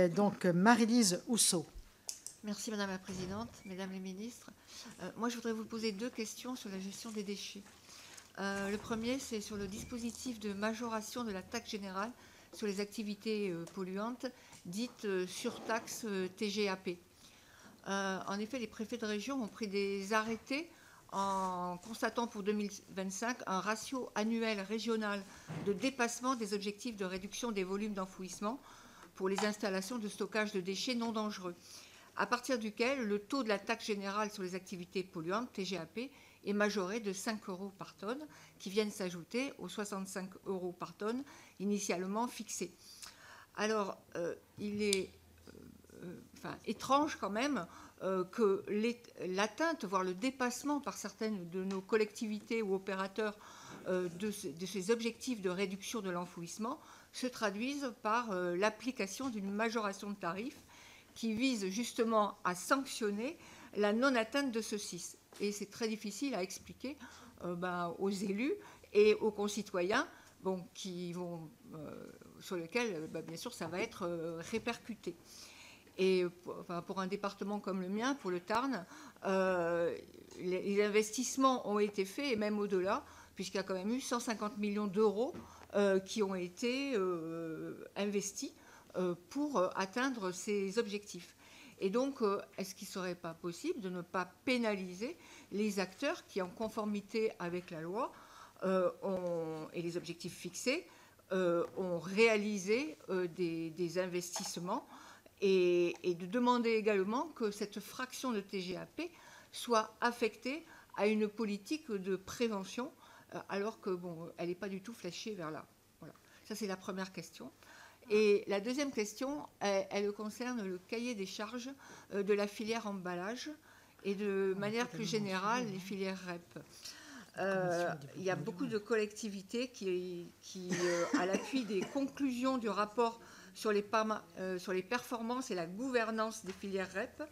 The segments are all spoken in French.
donc Marie-Lise Housseau. Merci Madame la Présidente, Mesdames les ministres. Moi, je voudrais vous poser deux questions sur la gestion des déchets. Le premier, c'est sur le dispositif de majoration de la taxe générale sur les activités polluantes, dite surtaxe TGAP. En effet, les préfets de région ont pris des arrêtés en constatant pour 2025 un ratio annuel régional de dépassement des objectifs de réduction des volumes d'enfouissement pour les installations de stockage de déchets non dangereux, à partir duquel le taux de la taxe générale sur les activités polluantes, TGAP, est majoré de 5 € par tonne, qui viennent s'ajouter aux 65 € par tonne initialement fixés. Alors, il est étrange quand même que l'atteinte, voire le dépassement par certaines de nos collectivités ou opérateurs de ces objectifs de réduction de l'enfouissement se traduisent par l'application d'une majoration de tarifs qui vise justement à sanctionner la non-atteinte de ceux-ci. Et c'est très difficile à expliquer aux élus et aux concitoyens sur lesquels, bien sûr, ça va être répercuté. Et pour un département comme le mien, pour le Tarn, les investissements ont été faits, et même au-delà, puisqu'il y a quand même eu 150 millions d'euros qui ont été investis pour atteindre ces objectifs. Et donc, est-ce qu'il ne serait pas possible de ne pas pénaliser les acteurs qui, en conformité avec la loi et les objectifs fixés, ont réalisé des investissements et de demander également que cette fraction de TGAP soit affectée à une politique de prévention, alors que elle n'est pas du tout fléchée vers là. Voilà. Ça, c'est la première question. Et la deuxième question, elle concerne le cahier des charges de la filière emballage et de manière plus générale les filières REP. Il y a beaucoup de collectivités qui à l'appui des conclusions du rapport sur les performances et la gouvernance des filières REP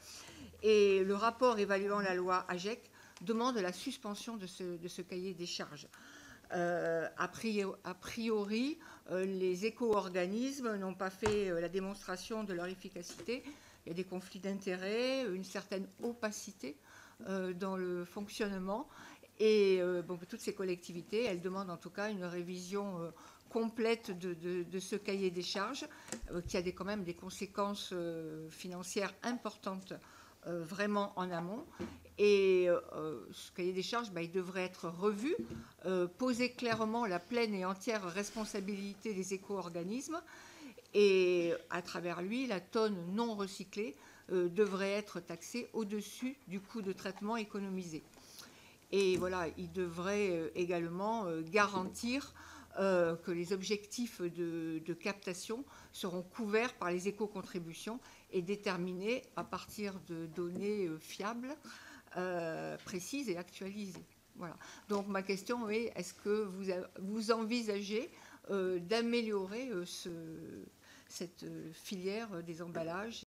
et le rapport évaluant la loi AGEC demande la suspension de ce cahier des charges. A priori, les éco-organismes n'ont pas fait la démonstration de leur efficacité. Il y a des conflits d'intérêts, une certaine opacité dans le fonctionnement. Et toutes ces collectivités, elles demandent en tout cas une révision complète de ce cahier des charges, qui a quand même des conséquences financières importantes vraiment en amont. Et ce cahier des charges, il devrait être revu, poser clairement la pleine et entière responsabilité des éco-organismes. Et à travers lui, la tonne non recyclée devrait être taxée au-dessus du coût de traitement économisé. Et voilà, il devrait également garantir que les objectifs de captation seront couverts par les éco-contributions et déterminés à partir de données fiables, précises et actualisées. Voilà. Donc ma question est, est-ce que vous envisagez d'améliorer cette filière des emballages